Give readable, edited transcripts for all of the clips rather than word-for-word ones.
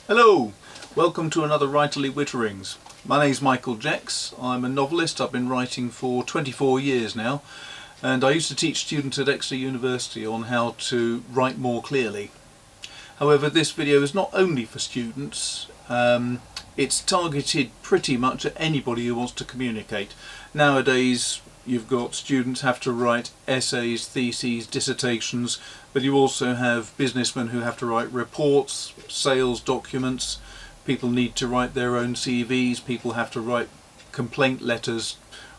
Hello, welcome to another Writerly Witterings. My name's Michael Jecks. I'm a novelist. I've been writing for 24 years now, and I used to teach students at Exeter University on how to write more clearly. However, this video is not only for students, it's targeted pretty much at anybody who wants to communicate. Nowadays you've got students have to write essays, theses, dissertations, but you also have businessmen who have to write reports, sales documents, people need to write their own CVs, people have to write complaint letters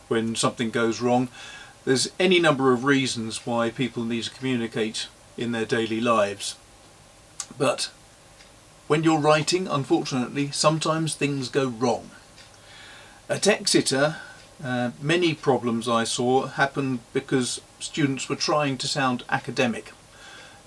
when something goes wrong. There's any number of reasons why people need to communicate in their daily lives. But when you're writing, unfortunately, sometimes things go wrong. At Exeter, many problems I saw happened because students were trying to sound academic.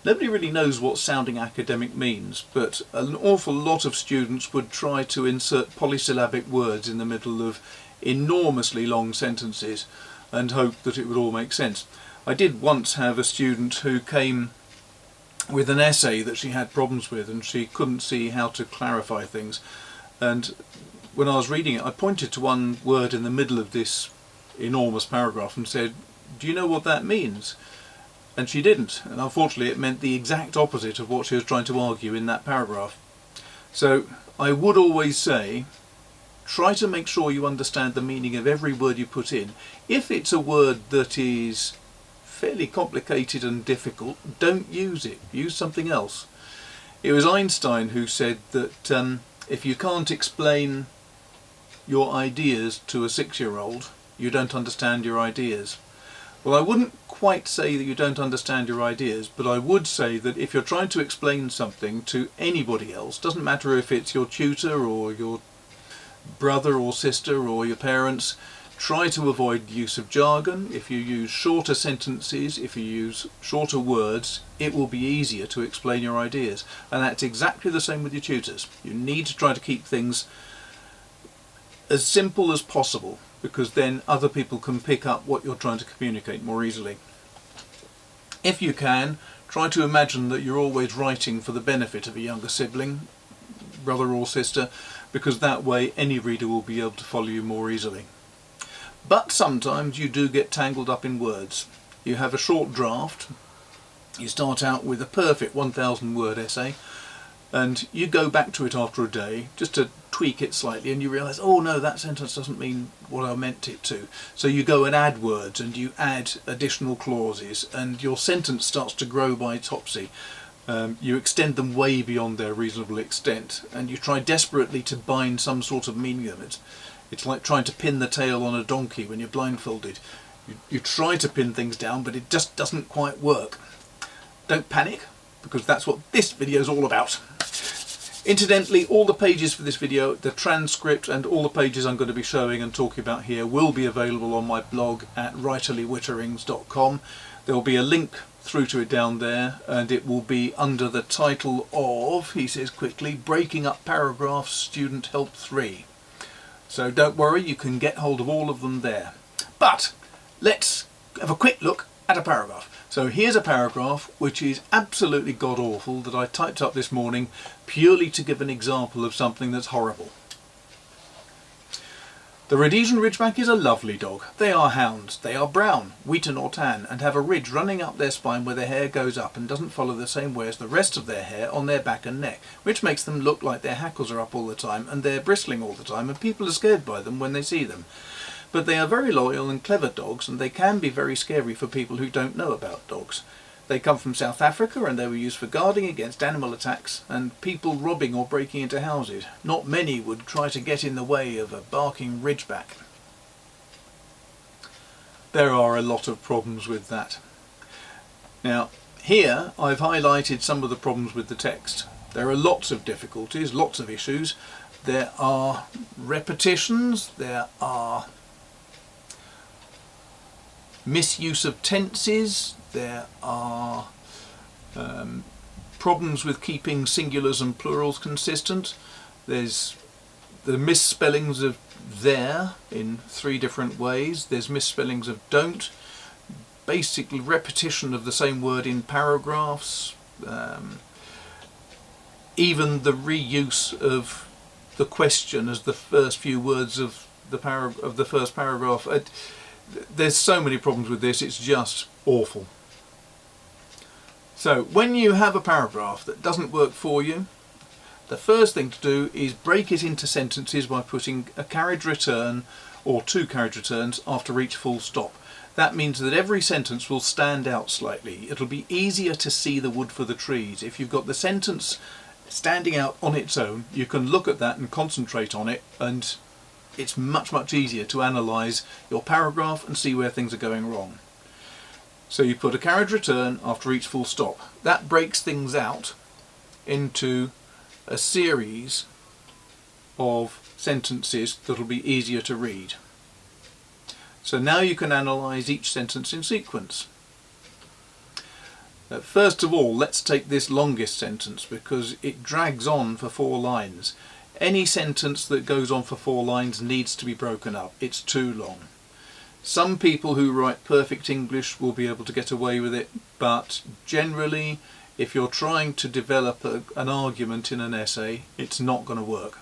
Nobody really knows what sounding academic means, but an awful lot of students would try to insert polysyllabic words in the middle of enormously long sentences and hope that it would all make sense. I did once have a student who came with an essay that she had problems with and she couldn't see how to clarify things, and when I was reading it I pointed to one word in the middle of this enormous paragraph and said, "Do you know what that means?" And she didn't, and unfortunately it meant the exact opposite of what she was trying to argue in that paragraph. So I would always say, try to make sure you understand the meaning of every word you put in. If it's a word that is fairly complicated and difficult, don't use it, use something else. It was Einstein who said that if you can't explain your ideas to a 6-year-old, you don't understand your ideas. Well, I wouldn't quite say that you don't understand your ideas, but I would say that if you're trying to explain something to anybody else, doesn't matter if it's your tutor or your brother or sister or your parents, try to avoid the use of jargon. If you use shorter sentences, if you use shorter words, it will be easier to explain your ideas. And that's exactly the same with your tutors. You need to try to keep things as simple as possible, because then other people can pick up what you're trying to communicate more easily. If you can, try to imagine that you're always writing for the benefit of a younger sibling, brother or sister, because that way any reader will be able to follow you more easily. But sometimes you do get tangled up in words. You have a short draft, you start out with a perfect 1,000 word essay, and you go back to it after a day just to tweak it slightly and you realise, oh no, that sentence doesn't mean what I meant it to. So you go and add words and you add additional clauses and your sentence starts to grow by topsy. You extend them way beyond their reasonable extent and you try desperately to bind some sort of meaning of it. It's like trying to pin the tail on a donkey when you're blindfolded. You try to pin things down, but it just doesn't quite work. Don't panic, because that's what this video is all about. Incidentally, all the pages for this video, the transcript and all the pages I'm going to be showing and talking about here will be available on my blog at writerlywitterings.com. There will be a link through to it down there, and it will be under the title of, he says quickly, Breaking Up Paragraphs Student Help 3. So don't worry, you can get hold of all of them there. But let's have a quick look at a paragraph. So here's a paragraph which is absolutely god-awful that I typed up this morning purely to give an example of something that's horrible. The Rhodesian Ridgeback is a lovely dog. They are hounds. They are brown, wheaten or tan, and have a ridge running up their spine where their hair goes up and doesn't follow the same way as the rest of their hair on their back and neck, which makes them look like their hackles are up all the time and they're bristling all the time and people are scared by them when they see them. But they are very loyal and clever dogs, and they can be very scary for people who don't know about dogs. They come from South Africa and they were used for guarding against animal attacks and people robbing or breaking into houses. Not many would try to get in the way of a barking ridgeback. There are a lot of problems with that. Now, here I've highlighted some of the problems with the text. There are lots of difficulties, lots of issues. There are repetitions, there are misuse of tenses, there are problems with keeping singulars and plurals consistent. There's the misspellings of there in 3 different ways. There's misspellings of don't. Basically repetition of the same word in paragraphs. even the reuse of the question as the first few words of the first paragraph. There's so many problems with this, it's just awful. So when you have a paragraph that doesn't work for you, the first thing to do is break it into sentences by putting a carriage return or 2 carriage returns after each full stop. That means that every sentence will stand out slightly. It'll be easier to see the wood for the trees. If you've got the sentence standing out on its own, you can look at that and concentrate on it, and it's much easier to analyse your paragraph and see where things are going wrong. So you put a carriage return after each full stop. That breaks things out into a series of sentences that'll be easier to read. So now you can analyse each sentence in sequence. First of all, let's take this longest sentence because it drags on for 4 lines. Any sentence that goes on for 4 lines needs to be broken up. It's too long. Some people who write perfect English will be able to get away with it, but generally, if you're trying to develop an argument in an essay, it's not going to work.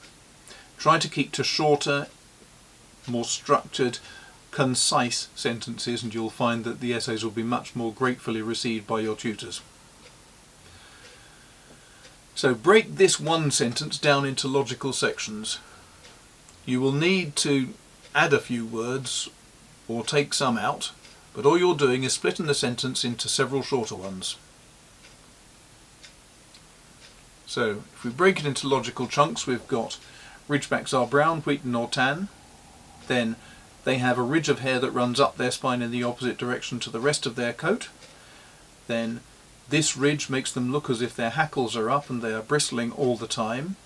Try to keep to shorter, more structured, concise sentences, and you'll find that the essays will be much more gratefully received by your tutors. So break this one sentence down into logical sections. You will need to add a few words or take some out, but all you're doing is splitting the sentence into several shorter ones. So if we break it into logical chunks, we've got ridgebacks are brown, wheaten or tan. Then they have a ridge of hair that runs up their spine in the opposite direction to the rest of their coat. Then this ridge makes them look as if their hackles are up and they are bristling all the time.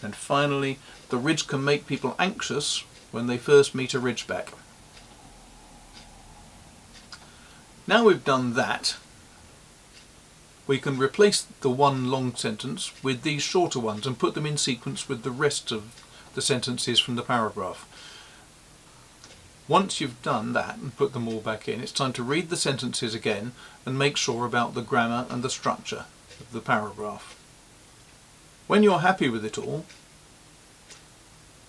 And finally, the ridge can make people anxious when they first meet a ridgeback. Now we've done that, we can replace the one long sentence with these shorter ones and put them in sequence with the rest of the sentences from the paragraph. Once you've done that and put them all back in, it's time to read the sentences again and make sure about the grammar and the structure of the paragraph. When you're happy with it all,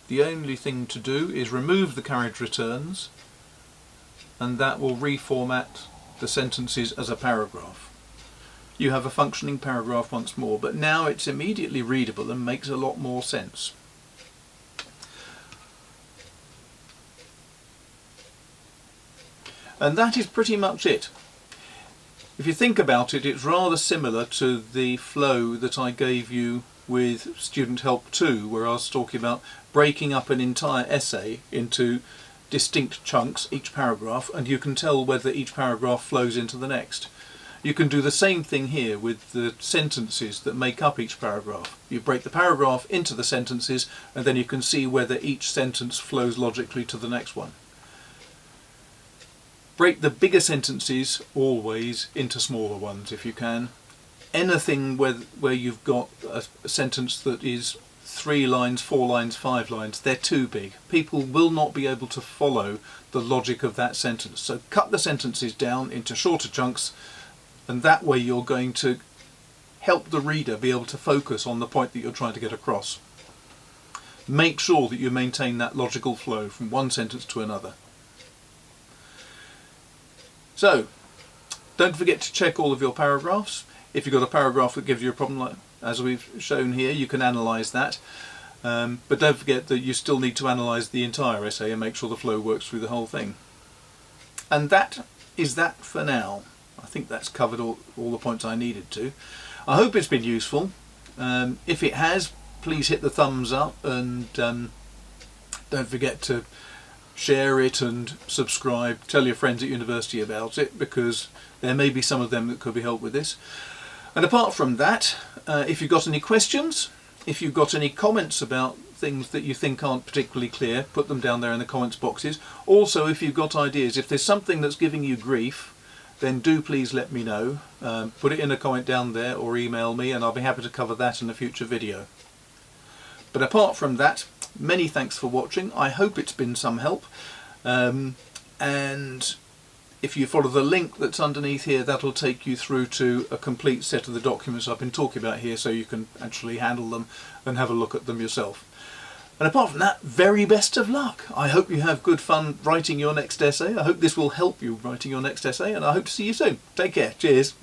the only thing to do is remove the carriage returns, and that will reformat the sentences as a paragraph. You have a functioning paragraph once more, but now it's immediately readable and makes a lot more sense. And that is pretty much it. If you think about it, it's rather similar to the flow that I gave you with Student Help 2, where I was talking about breaking up an entire essay into distinct chunks, each paragraph, and you can tell whether each paragraph flows into the next. You can do the same thing here with the sentences that make up each paragraph. You break the paragraph into the sentences, and then you can see whether each sentence flows logically to the next one. Break the bigger sentences always into smaller ones if you can. Anything where you've got a sentence that is 3 lines, 4 lines, 5 lines, they're too big. People will not be able to follow the logic of that sentence. So cut the sentences down into shorter chunks, and that way you're going to help the reader be able to focus on the point that you're trying to get across. Make sure that you maintain that logical flow from one sentence to another. So, don't forget to check all of your paragraphs. If you've got a paragraph that gives you a problem, like as we've shown here, you can analyse that. But don't forget that you still need to analyse the entire essay and make sure the flow works through the whole thing. And that is that for now. I think that's covered all the points I needed to. I hope it's been useful. If it has, please hit the thumbs up, and don't forget to share it and subscribe. Tell your friends at university about it, because there may be some of them that could be helped with this. And apart from that, if you've got any questions, if you've got any comments about things that you think aren't particularly clear, put them down there in the comments boxes. Also, if you've got ideas, if there's something that's giving you grief, then do please let me know. Put it in a comment down there or email me, and I'll be happy to cover that in a future video. But apart from that, many thanks for watching. I hope it's been some help. And if you follow the link that's underneath here, that'll take you through to a complete set of the documents I've been talking about here, so you can actually handle them and have a look at them yourself. And apart from that, very best of luck. I hope you have good fun writing your next essay. I hope this will help you writing your next essay, and I hope to see you soon. Take care. Cheers.